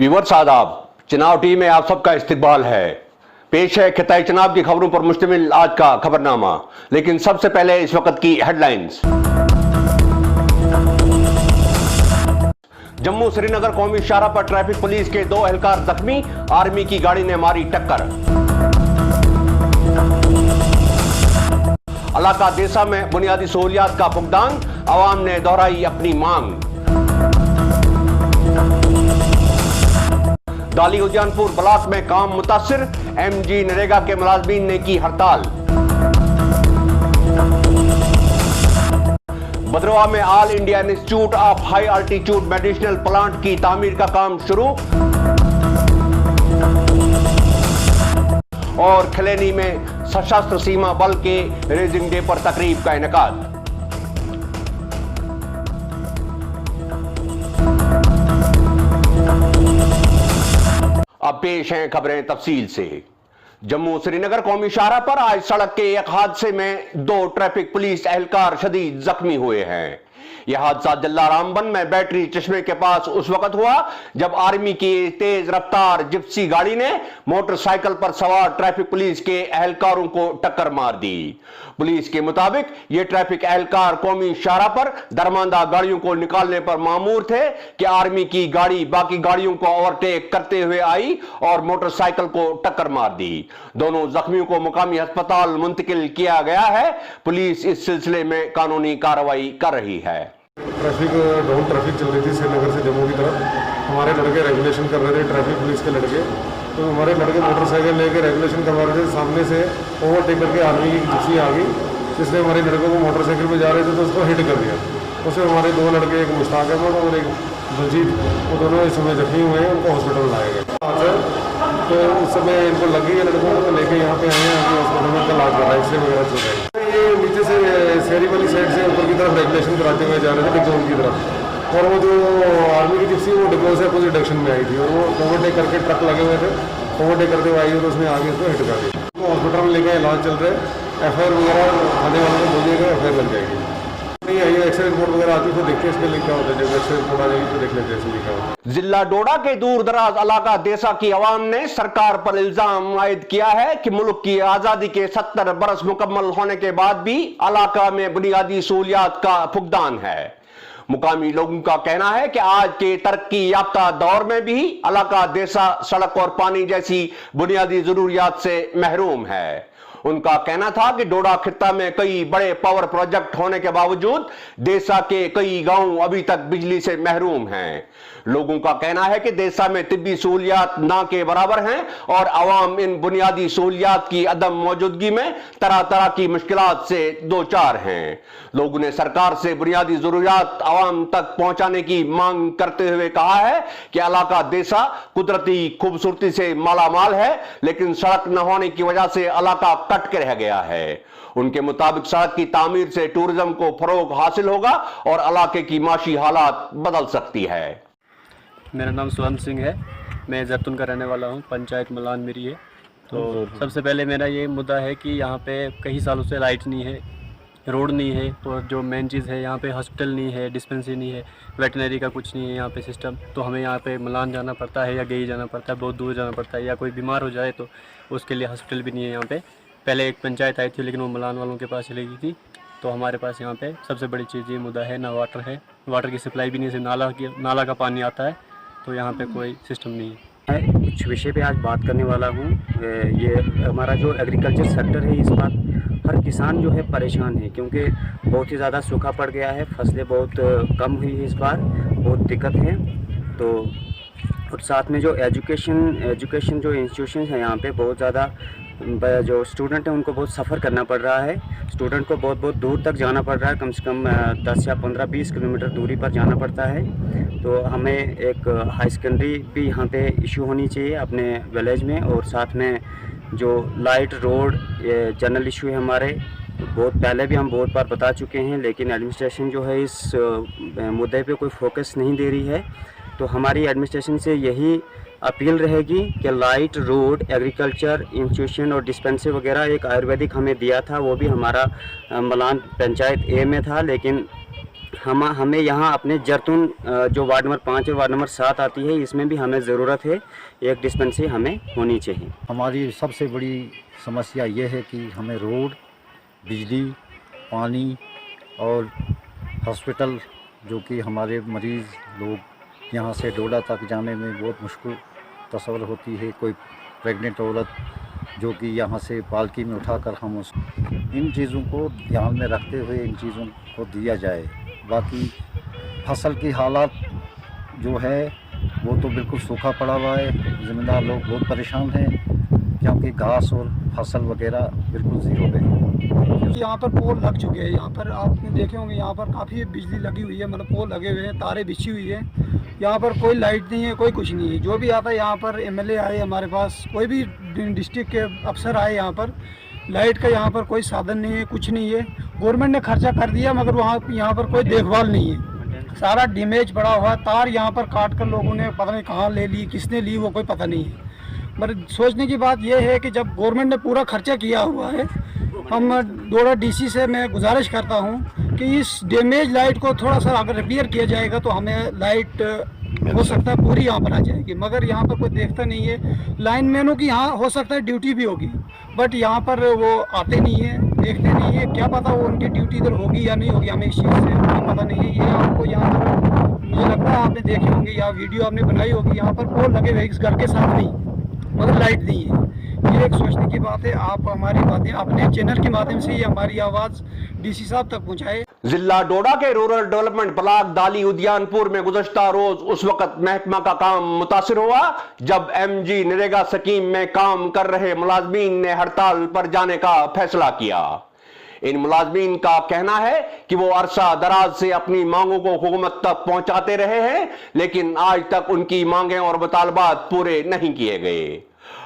Viewers आदाब, चुनाव team में आप सबका इस्तकबाल है। पेश है खिताई चुनाव की खबरों पर मुश्तमिल आज का खबरनामा। लेकिन सबसे पहले इस वक्त की हेडलाइंस। जम्मू श्रीनगर कौमी शाहरा पर ट्रैफिक पुलिस के 2 एहलकार जख्मी, आर्मी की गाड़ी ने मारी टक्कर। इलाका देसा में बुनियादी सहूलियात का फुकदान, अवाम ने दोहराई अपनी मांग। दाली उद्यानपुर ब्लॉक में काम मुतासिर, एमजी नरेगा के मुलाजमीन ने की हड़ताल। भद्रवा में all India institute of high altitude medicinal plant की तामीर का काम शुरू। और खलेनी में सशस्त्र सीमा बल के रेजिंग डे पर तकरीब का इनेकाद। अब पेश हैं खबरें तफसील से। जम्मू श्रीनगर कौमी शाहरा पर आज सड़क के एक हादसे में 2 ट्रैफिक पुलिस एहलकार शदीद जख्मी हुए हैं। यह हादसा जल्ला रामबन में बैटरी चश्मे के पास उस वक्त हुआ जब आर्मी की तेज रफ्तार जिप्सी गाड़ी ने मोटरसाइकिल पर सवार ट्रैफिक पुलिस के एहलकारों को टक्कर मार दी। पुलिस के मुताबिक ये ट्रैफिक एहलकार कौमी शाहरा पर दरमांदा गाड़ियों को निकालने पर मामूर थे कि आर्मी की गाड़ी बाकी गाड़ियों को ओवरटेक करते हुए आई और मोटरसाइकिल को टक्कर मार दी। दोनों जख्मियों को मुकामी अस्पताल मुंतकिल किया गया है। पुलिस इस सिलसिले में कानूनी कार्रवाई कर रही है। डाउन ट्रैफिक चल रही थी श्रीनगर से जम्मू की तरफ। हमारे लड़के रेगुलेशन कर रहे थे, ट्रैफिक पुलिस के लड़के। तो हमारे लड़के मोटरसाइकिल लेकर रेगुलेशन करवा रहे थे। सामने से ओवरटेक करके आर्मी की जिप्सी आ गई, जिसने हमारे लड़कों को मोटरसाइकिल में जा रहे थे तो उसको हिट कर दिया। उसमें हमारे 2 लड़के, एक मुश्ताक अहमद और एक बलजीत, वो दोनों इस समय जख्मी हुए हैं। उनको हॉस्पिटल लाए गए। तो उस समय इनको लग गई है लड़कों को, तो लेके यहाँ पे आए हैं। अभी हॉस्पिटल में इलाज कर रहा है, एक्सरे वगैरह चल रहा है। ये नीचे से शहरी वाली साइड से ऊपर की तरफ रेगुलेशन कराते हुए जा रहे थे डिग्गोन की तरफ। और वो जो आर्मी की जिप्सी वो डिग्गोन से कुछ डिडक्शन में आई थी और वो ओवरटेक करके ट्रक लगे हुए थे, ओवरटेक करते हुए आई तो उसने आगे उसको हिट कर दिया। तो हॉस्पिटल में लेके इलाज चल रहे हैं। एफआईआर वगैरह आने वाले को बोलिएगा, एफआईआर लग जाएगी। नहीं आई एक्सरे रिपोर्ट वगैरह आती है तो देखते हैं इसमें लिखा होता है। जब एक्सरे रिपोर्ट आ जाएगी तो देख लेते हैं इसमें लिखा होता है। जिला डोडा के दूर दराज इलाका देसा की अवाम ने सरकार पर इल्जाम आयद किया है कि मुल्क की आजादी के 70 बरस मुकम्मल होने के बाद भी इलाका में बुनियादी सहूलियात का फुकदान है। मुकामी लोगों का कहना है कि आज के तरक्की याफ्ता दौर में भी इलाका देसा सड़क और पानी जैसी बुनियादी जरूरियात से महरूम है। उनका कहना था कि डोडा खित्ता में कई बड़े पावर प्रोजेक्ट होने के बावजूद देसा के कई गांव अभी तक बिजली से महरूम हैं। लोगों का कहना है कि देसा में तिब्बी सहूलियात ना के बराबर हैं और अवाम इन बुनियादी सहूलियात की अदम मौजूदगी में तरह तरह की मुश्किलात से दो चार हैं। लोगों ने सरकार से बुनियादी जरूरियात अवाम तक पहुंचाने की मांग करते हुए कहा है कि इलाका देसा कुदरती खूबसूरती से मालामाल है, लेकिन सड़क न होने की वजह से इलाका कट के रह गया है। उनके मुताबिक सड़क की तामीर से टूरिज्म को फरोग हासिल होगा और इलाके की माशी हालात बदल सकती है। मेरा नाम स्वयं सिंह है, मैं जैतून का रहने वाला हूँ, पंचायत मलान मेरी है। तो सबसे पहले मेरा ये मुद्दा है कि यहाँ पे कई सालों से लाइट नहीं है, रोड नहीं है, और जो मेन चीज़ है यहाँ पे हॉस्पिटल नहीं है, डिस्पेंसरी नहीं है, वेटनरी का कुछ नहीं है यहाँ पे सिस्टम। तो हमें यहाँ पे मलान जाना पड़ता है या गई जाना पड़ता है, बहुत दूर जाना पड़ता है, या कोई बीमार हो जाए तो उसके लिए हॉस्पिटल भी नहीं है यहाँ पे। पहले एक पंचायत आई थी लेकिन वो मलान वालों के पास चली गई थी। तो हमारे पास यहाँ पे सबसे बड़ी चीज़ ये मुद्दा है, ना वाटर है, वाटर की सप्लाई भी नहीं है, सिर्फ नाला का पानी आता है, तो यहाँ पे कोई सिस्टम नहीं है। मैं कुछ विषय पे आज बात करने वाला हूँ। ये हमारा जो एग्रीकल्चर सेक्टर है, इस बार हर किसान जो है परेशान है, क्योंकि बहुत ही ज़्यादा सूखा पड़ गया है, फसलें बहुत कम हुई है, इस बार बहुत दिक्कत है। तो और साथ में जो एजुकेशन जो इंस्टीट्यूशन है यहाँ पे बहुत ज़्यादा, जो स्टूडेंट हैं उनको बहुत सफ़र करना पड़ रहा है। स्टूडेंट को बहुत दूर तक जाना पड़ रहा है, कम से कम 10 या 15-20 किलोमीटर दूरी पर जाना पड़ता है। तो हमें एक हाई सेकेंडरी भी यहाँ पे इशू होनी चाहिए अपने विलेज में, और साथ में जो लाइट रोड ये जनरल इशू है हमारे। बहुत पहले भी हम बहुत बार बता चुके हैं, लेकिन एडमिनिस्ट्रेशन जो है इस मुद्दे पे कोई फोकस नहीं दे रही है। तो हमारी एडमिनिस्ट्रेशन से यही अपील रहेगी कि लाइट रोड, एग्रीकल्चर इंस्टीट्यूशन और डिस्पेंसरी वगैरह, एक आयुर्वेदिक हमें दिया था, वो भी हमारा मलान पंचायत ए में था, लेकिन हमें यहाँ अपने जरतून जो वार्ड नंबर 5 और वार्ड नंबर 7 आती है, इसमें भी हमें ज़रूरत है एक डिस्पेंसरी हमें होनी चाहिए। हमारी सबसे बड़ी समस्या ये है कि हमें रोड, बिजली, पानी और हॉस्पिटल, जो कि हमारे मरीज़ लोग यहाँ से डोडा तक जाने में बहुत मुश्किल तस्वर होती है। कोई प्रेग्नेंट औरत जो कि यहाँ से पालकी में उठाकर हम उस इन चीज़ों को ध्यान में रखते हुए इन चीज़ों को दिया जाए। बाकी फसल की हालात जो है वो तो बिल्कुल सूखा पड़ा हुआ है। ज़मींदार लोग बहुत परेशान हैं क्योंकि घास और फसल वगैरह बिल्कुल ज़ीरो पे है। यहाँ पर पोल लग चुके हैं। यहाँ पर आपने देखे होंगे, यहाँ पर काफ़ी बिजली लगी हुई है, मतलब पोल लगे हुए हैं, तारें बिछी हुई है। यहाँ पर कोई लाइट नहीं है, कोई कुछ नहीं है। जो भी आता है यहाँ पर, एमएलए आए हमारे पास, कोई भी डिस्ट्रिक्ट के अफसर आए यहाँ पर, लाइट का यहाँ पर कोई साधन नहीं है, कुछ नहीं है। गवर्नमेंट ने खर्चा कर दिया मगर यहाँ पर कोई देखभाल नहीं है। सारा डैमेज पड़ा हुआ, तार यहाँ पर काट कर लोगों ने पता नहीं कहाँ ले ली, किसने ली वो कोई पता नहीं है। पर सोचने की बात यह है कि जब गवर्नमेंट ने पूरा खर्चा किया हुआ है, हम डोडा डीसी से मैं गुजारिश करता हूं कि इस डैमेज लाइट को थोड़ा सा अगर रिपेयर किया जाएगा तो हमें लाइट हो सकता है पूरी यहाँ पर आ जाएगी। मगर यहाँ पर कोई देखता नहीं है। लाइनमैनों की यहाँ हो सकता है ड्यूटी भी होगी, बट यहाँ पर वो आते नहीं है, देखते नहीं है। क्या पता वो उनकी ड्यूटी इधर होगी या नहीं होगी, हमें इस चीज़ से कोई पता नहीं है। ये आपको यहाँ पर मुझे लगता है आपने देखे होंगे या वीडियो आपने बनाई होगी, यहाँ पर पोल लगे हुए इस घर के साथ नहीं, मगर लाइट नहीं है। ये एक सोचने की बात है। आप हमारी बातें अपने चैनल के माध्यम से ये हमारी आवाज़ डीसी साहब तक पहुँचाए। जिला डोडा के रूरल डेवलपमेंट ब्लॉक दाली उद्यानपुर में गुज़श्ता रोज उस वक्त महकमा का काम मुतासिर हुआ जब एमजी नरेगा स्कीम में काम कर रहे मुलाजमीन ने हड़ताल पर जाने का फैसला किया। इन मुलाजमीन का कहना है कि वो अरसा दराज से अपनी मांगों को हुकूमत तक पहुंचाते रहे हैं, लेकिन आज तक उनकी मांगें और मुतालबात पूरे नहीं किए गए।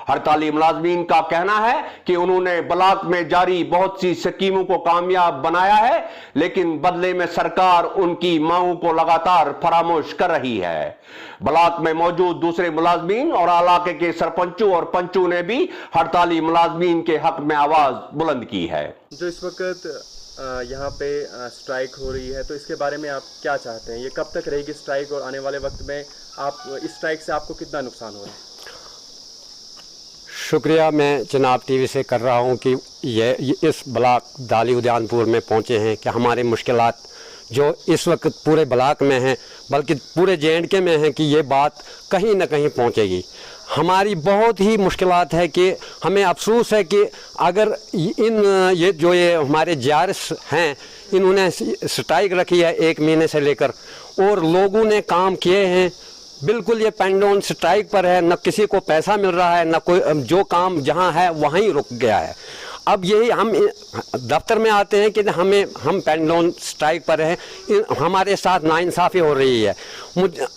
हड़ताली मुलाजमीन का कहना है कि उन्होंने ब्लॉक में जारी बहुत सी स्कीमों को कामयाब बनाया है, लेकिन बदले में सरकार उनकी मांगों को लगातार फरामोश कर रही है। ब्लॉक में मौजूद दूसरे मुलाजमीन और इलाके के सरपंचों और पंचों ने भी हड़ताली मुलाजमीन के हक में आवाज बुलंद की है। जो इस वक्त यहाँ पे स्ट्राइक हो रही है, तो इसके बारे में आप क्या चाहते हैं? ये कब तक रहेगी स्ट्राइक और आने वाले वक्त में आप इस स्ट्राइक से आपको कितना नुकसान हो रहा है? शुक्रिया मैं जनाब टीवी से कर रहा हूँ कि ये इस ब्लॉक दाली उद्यानपुर में पहुँचे हैं कि हमारे मुश्किलात जो इस वक्त पूरे ब्लॉक में हैं, बल्कि पूरे JNK में हैं, कि ये बात कहीं ना कहीं पहुँचेगी। हमारी बहुत ही मुश्किलात है कि हमें अफसोस है कि अगर ये हमारे JRS हैं, इन्होंने स्ट्राइक रखी है 1 महीने से लेकर और लोगों ने काम किए हैं, बिल्कुल ये पेंड ऑन स्ट्राइक पर है, न किसी को पैसा मिल रहा है, न कोई, जो काम जहां है वहीं रुक गया है। अब यही हम दफ्तर में आते हैं कि हम पेंड ऑन स्ट्राइक पर हैं, हमारे साथ नाइंसाफ़ी हो रही है।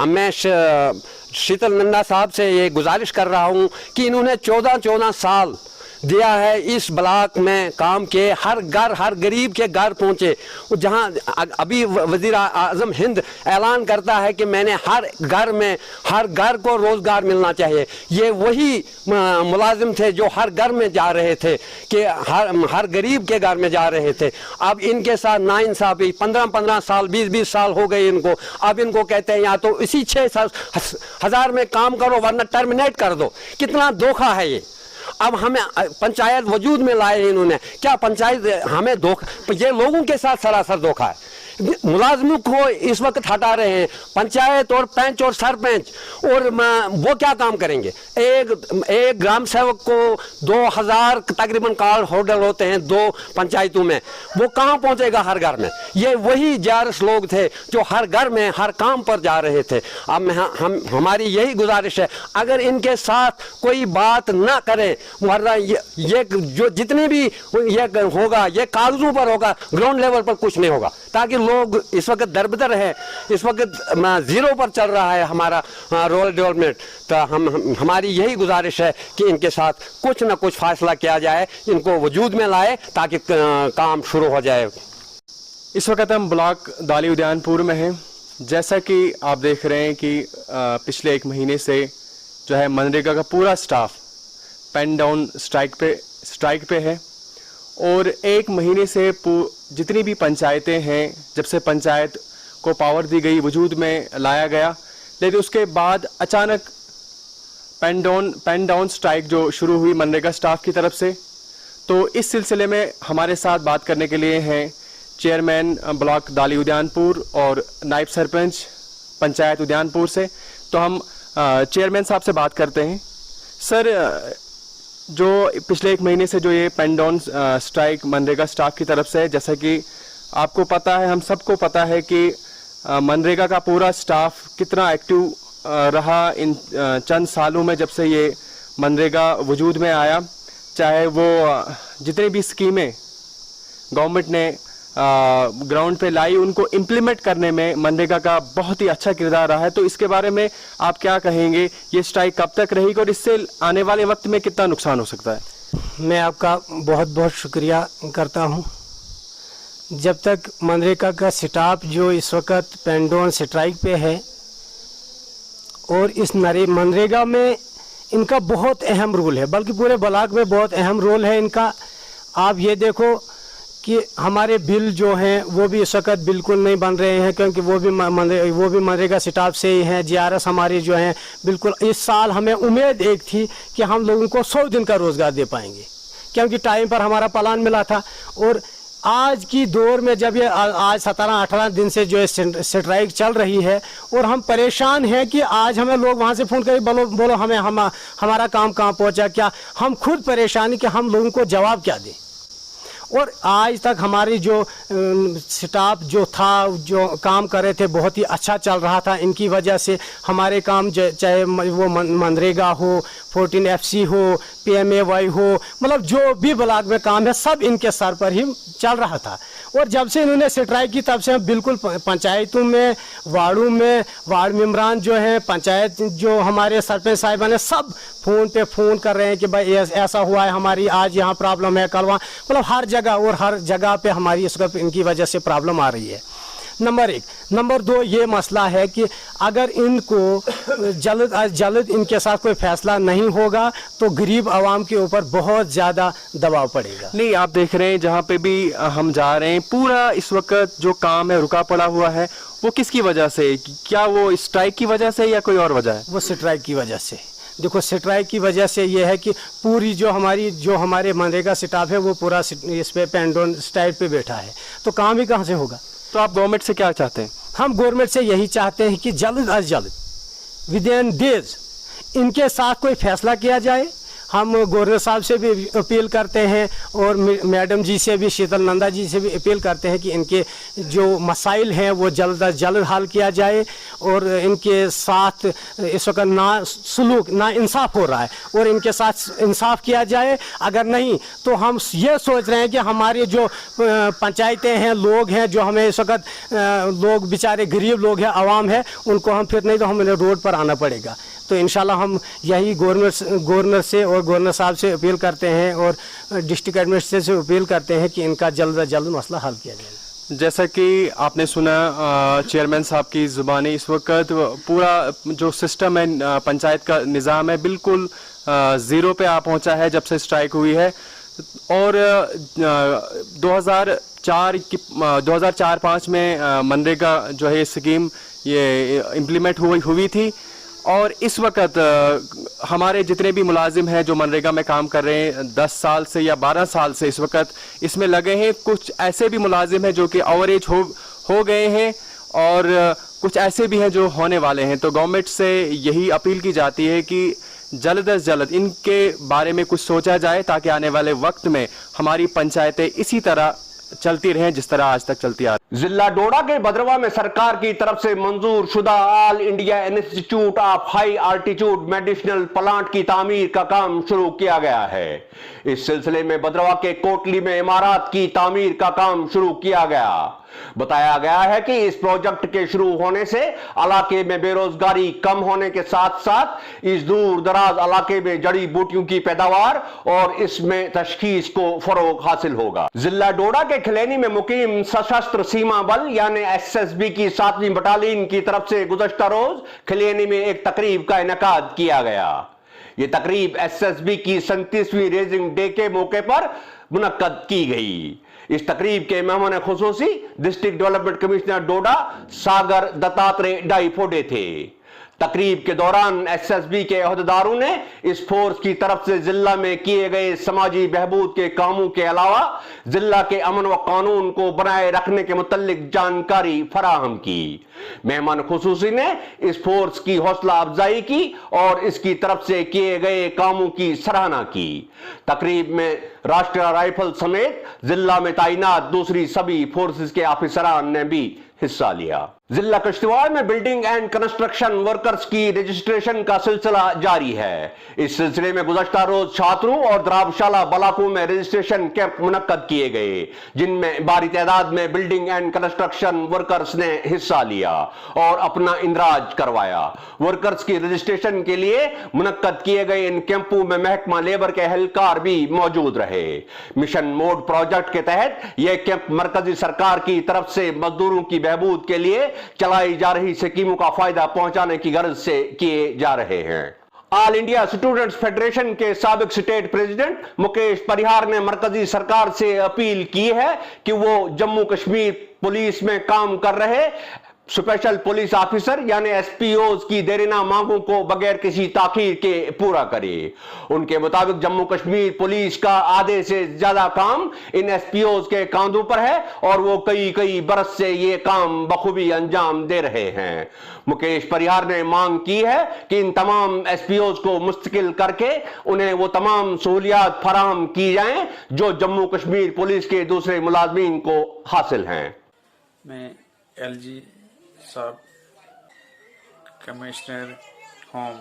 मैं शीतल नंदा साहब से ये गुजारिश कर रहा हूं कि इन्होंने 14 साल दिया है इस ब्लॉक में काम के, हर घर, हर गरीब के घर पहुँचे। जहाँ अभी वज़ीर आज़म हिंद ऐलान करता है कि मैंने हर घर को रोज़गार मिलना चाहिए। ये वही मुलाजिम थे जो हर घर में जा रहे थे, कि हर गरीब के घर में जा रहे थे। अब इनके साथ नाइंसाफ़ी, 15 साल 20 साल हो गए इनको। अब इनको कहते हैं या तो इसी 6,000 में काम करो वरना टर्मिनेट कर दो। कितना धोखा है ये। अब हमें पंचायत वजूद में लाए हैं इन्होंने, क्या पंचायत हमें धोखा, ये लोगों के साथ सरासर धोखा है। मुलाजमों को इस वक्त हटा रहे हैं, पंचायत और पंच और सरपंच, और वो क्या काम करेंगे? एक ग्राम सेवक को 2000 तकरीबन कार्ड होल्डर होते हैं 2 पंचायतों में, वो कहाँ पहुँचेगा हर घर में? ये वही JRS लोग थे जो हर घर में हर काम पर जा रहे थे। अब हमारी यही गुजारिश है, अगर इनके साथ कोई बात ना करे, वरना ये जो जितने भी ये होगा ये कागजों पर होगा, ग्राउंड लेवल पर कुछ नहीं होगा। ताकि लोग इस वक्त दरबदर है, इस वक्त 0 पर चल रहा है हमारा रूरल डेवलपमेंट। तो हमारी यही गुजारिश है कि इनके साथ कुछ ना कुछ फासला किया जाए, इनको वजूद में लाए ताकि काम शुरू हो जाए। इस वक्त हम ब्लॉक दाली उद्यानपुर में हैं। जैसा कि आप देख रहे हैं कि पिछले 1 महीने से जो है मनरेगा का पूरा स्टाफ पेन डाउन स्ट्राइक पे है, और 1 महीने से जितनी भी पंचायतें हैं, जब से पंचायत को पावर दी गई, वजूद में लाया गया, लेकिन उसके बाद अचानक पेन डाउन स्ट्राइक जो शुरू हुई मनरेगा स्टाफ की तरफ से। तो इस सिलसिले में हमारे साथ बात करने के लिए हैं चेयरमैन ब्लॉक दाली उद्यानपुर और नायब सरपंच पंचायत उद्यानपुर से। तो हम चेयरमैन साहब से बात करते हैं। सर, जो पिछले 1 महीने से जो ये पेन डाउन स्ट्राइक मनरेगा स्टाफ की तरफ से है, जैसा कि आपको पता है, हम सबको पता है कि मनरेगा का पूरा स्टाफ कितना एक्टिव रहा इन चंद सालों में जब से ये मनरेगा वजूद में आया। चाहे वो जितनी भी स्कीमें गवर्नमेंट ने ग्राउंड पे लाई, उनको इम्प्लीमेंट करने में मनरेगा का बहुत ही अच्छा किरदार रहा है। तो इसके बारे में आप क्या कहेंगे? ये स्ट्राइक कब तक रहेगी और इससे आने वाले वक्त में कितना नुकसान हो सकता है? मैं आपका बहुत बहुत शुक्रिया करता हूं। जब तक मनरेगा का स्टाफ जो इस वक्त पेन डाउन स्ट्राइक पे है, और इस मनरेगा में इनका बहुत अहम रोल है, बल्कि पूरे ब्लॉक में बहुत अहम रोल है इनका। आप ये देखो कि हमारे बिल जो हैं वो भी इस वक्त बिल्कुल नहीं बन रहे हैं, क्योंकि वो भी मनरेगा स्टाफ से ही हैं। GRS हमारे जो हैं बिल्कुल, इस साल हमें उम्मीद एक थी कि हम लोगों को 100 दिन का रोज़गार दे पाएंगे, क्योंकि टाइम पर हमारा प्लान मिला था। और आज की दौर में जब ये आज 17-18 दिन से जो है स्ट्राइक चल रही है, और हम परेशान हैं कि आज हमें लोग वहाँ से फ़ोन करके बोलो हमें हमारा काम कहाँ पहुँचा, क्या हम खुद परेशानी कि हम लोगों को जवाब क्या दें। और आज तक हमारी जो स्टाफ जो था, जो काम कर रहे थे, बहुत ही अच्छा चल रहा था। इनकी वजह से हमारे काम चाहे वो मनरेगा हो, 14FC हो, PMAY हो, मतलब जो भी ब्लॉक में काम है सब इनके सर पर ही चल रहा था। और जब से इन्होंने स्ट्राइक की तब से हम बिल्कुल पंचायतों में, वार्डों में, वार्ड मेम्बरान जो हैं, पंचायत जो हमारे सरपंच साहिबान हैं, सब फ़ोन पे फ़ोन कर रहे हैं कि भाई ऐसा हुआ है, हमारी आज यहाँ प्रॉब्लम है, कल वहाँ, मतलब हर जगह और हर जगह पे हमारी इनकी वजह से प्रॉब्लम आ रही है। नंबर 1। नंबर 2, ये मसला है कि अगर इनको जल्द अज जल्द इनके साथ कोई फैसला नहीं होगा तो गरीब आवाम के ऊपर बहुत ज़्यादा दबाव पड़ेगा। नहीं, आप देख रहे हैं जहाँ पे भी हम जा रहे हैं, पूरा इस वक्त जो काम है रुका पड़ा हुआ है। वो किसकी वजह से? क्या वो स्ट्राइक की वजह से या कोई और वजह है? वो स्ट्राइक की वजह से। देखो, स्ट्राइक की वजह से ये है कि पूरी जो हमारे मनरेगा स्टाफ है वो पूरा इस पे पेन डाउन स्ट्राइक पे बैठा है, तो काम ही कहाँ से होगा? तो आप गवर्नमेंट से क्या चाहते हैं? हम गवर्नमेंट से यही चाहते हैं कि जल्द अज जल्द विदिन डेज इनके साथ कोई फैसला किया जाए। हम गवर्नर साहब से भी अपील करते हैं और मैडम जी से भी, शीतल नंदा जी से भी अपील करते हैं कि इनके जो मसाइल हैं वो जल्द अज जल्द हल किया जाए। और इनके साथ इस वक्त ना इंसाफ हो रहा है और इनके साथ इंसाफ किया जाए। अगर नहीं तो हम ये सोच रहे हैं कि हमारे जो पंचायतें हैं, लोग हैं, जो हमें इस वक्त लोग बेचारे गरीब लोग हैं, आवाम है, उनको हम फिर नहीं तो हमें रोड पर आना पड़ेगा। तो इंशाल्लाह हम यही गवर्नर से और गवर्नर साहब से अपील करते हैं और डिस्ट्रिक्ट एडमिनिस्ट्रेशन से अपील करते हैं कि इनका जल्द से जल्द मसला हल किया जाए। जैसा कि आपने सुना चेयरमैन साहब की ज़ुबानी, इस वक्त पूरा जो सिस्टम है, पंचायत का निज़ाम है, बिल्कुल ज़ीरो पे आ पहुंचा है जब से स्ट्राइक हुई है। और 2004-5 में मनरेगा जो है स्कीम ये इम्प्लीमेंट हुई थी। और इस वक्त हमारे जितने भी मुलाजिम हैं जो मनरेगा में काम कर रहे हैं 10 साल से या 12 साल से इस वक्त इसमें लगे हैं, कुछ ऐसे भी मुलाजिम हैं जो कि ओवरेज हो गए हैं और कुछ ऐसे भी हैं जो होने वाले हैं। तो गवर्नमेंट से यही अपील की जाती है कि जल्द से जल्द इनके बारे में कुछ सोचा जाए ताकि आने वाले वक्त में हमारी पंचायतें इसी तरह चलती रहें जिस तरह आज तक चलती आ रही। जिला डोडा के भद्रवा में सरकार की तरफ से मंजूर शुदा all India institute of high altitude medicinal plant की तामीर का काम शुरू किया गया है। इस सिलसिले में भद्रवा के कोटली में इमारत की तामीर का काम शुरू किया गया। बताया गया है कि इस प्रोजेक्ट के शुरू होने से इलाके में बेरोजगारी कम होने के साथ साथ इस दूर दराज इलाके में जड़ी बूटियों की पैदावार और इसमें तशखीस को फरोग हासिल होगा। जिला डोडा के खिलेनी में मुकीम सशस्त्र सीमा बल यानी SSB की 7वीं बटालियन की तरफ से गुज़श्ता रोज खिलेनी में एक तकरीब का इनेकाद किया गया। यह तकरीब SSB की 37वीं रेजिंग डे के मौके पर मुनक्कद की गई। इस तकरीब के मेहमान खुसूसी डिस्ट्रिक्ट डेवलपमेंट कमिश्नर डोडा सागर दत्तात्रेय डाइफोडे थे। तकरीब के दौरान एसएसबी के अहदेदारों ने इस फोर्स की तरफ से जिला में किए गए समाजी बहबूद के कामों के अलावा जिला के अमन व कानून को बनाए रखने के मुतल्लिक जानकारी फराहम की। मेहमान खुसूसी ने इस फोर्स की हौसला अफजाई की और इसकी तरफ से किए गए कामों की सराहना की। तकरीब में राष्ट्रीय राइफल समेत जिला में तैनात दूसरी सभी फोर्सेस के ऑफिसरान ने भी हिस्सा लिया। जिला किश्तवाड़ में बिल्डिंग एंड कंस्ट्रक्शन वर्कर्स की रजिस्ट्रेशन का सिलसिला जारी है। इस सिलसिले में गुज़श्ता रोज छात्रों और द्राबशाला ब्लॉकों में रजिस्ट्रेशन कैंप मुनक्कद किए गए, जिनमें भारी तादाद में बिल्डिंग एंड कंस्ट्रक्शन वर्कर्स ने हिस्सा लिया और अपना इंदराज करवाया। वर्कर्स की रजिस्ट्रेशन के लिए मुनक्कद किए गए इन कैंपों में महकमा लेबर के एहलकार भी मौजूद रहे। मिशन मोड प्रोजेक्ट के तहत यह कैंप मरकजी सरकार की तरफ से मजदूरों की बहबूद के लिए चलाई जा रही स्कीमों का फायदा पहुंचाने की गर्ज से किए जा रहे हैं। ऑल इंडिया स्टूडेंट्स फेडरेशन के साबिक स्टेट प्रेसिडेंट मुकेश परिहार ने मरकजी सरकार से अपील की है कि वो जम्मू कश्मीर पुलिस में काम कर रहे स्पेशल पुलिस ऑफिसर यानी एसपीओज की देरीना मांगों को बगैर किसी ताखीर के पूरा करे। उनके मुताबिक जम्मू कश्मीर पुलिस का आधे से ज्यादा काम इन एसपीओज के कांधों पर है और वो कई बरस से ये काम बखूबी अंजाम दे रहे हैं। मुकेश परिहार ने मांग की है कि इन तमाम एसपीओज को मुस्तकिल करके उन्हें वो तमाम सहूलियात फराहम की जाएं जो जम्मू कश्मीर पुलिस के दूसरे मुलाजमीन को हासिल हैं। मैं एलजी साहब कमिश्नर होम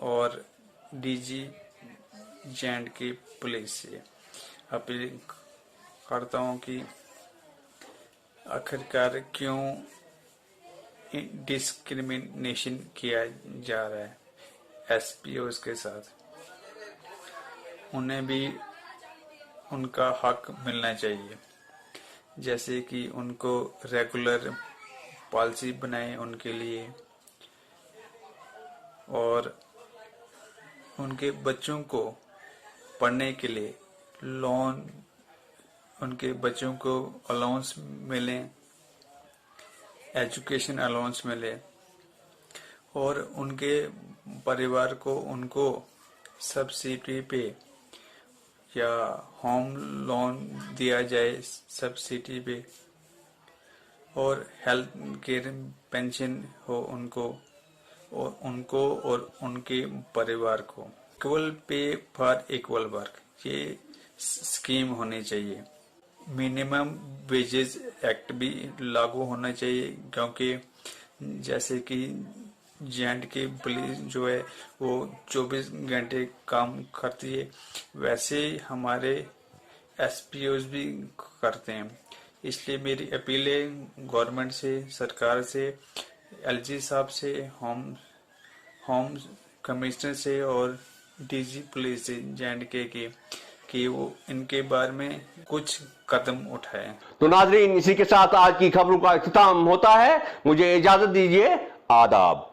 और डीजी जे&के पुलिस से अपील करता हूं कि आखिरकार क्यों डिस्क्रिमिनेशन किया जा रहा है एसपीओज के साथ। उन्हें भी उनका हक मिलना चाहिए, जैसे कि उनको रेगुलर पॉलिसी बनाए उनके लिए और उनके बच्चों को पढ़ने के लिए लोन, उनके बच्चों को अलाउंस मिले, एजुकेशन अलाउंस मिले और उनके परिवार को उनको सब्सिडी पे या होम लोन दिया जाए सब्सिडी पे और हेल्थ केयर पेंशन हो उनको और उनके परिवार को। Equal pay for equal work ये स्कीम होनी चाहिए। मिनिमम वेजेस एक्ट भी लागू होना चाहिए, क्योंकि जैसे कि जे&के पुलिस जो है वो 24 घंटे काम करती है, वैसे हमारे एसपीओज भी करते हैं। इसलिए मेरी अपील है गवर्नमेंट से, सरकार से, एलजी साहब से, होम कमिश्नर से और डीजी पुलिस से जे&के के कि वो इनके बारे में कुछ कदम उठाए। तो नाजरीन, इसी के साथ आज की खबरों का इख्तिताम होता है। मुझे इजाजत दीजिए। आदाब।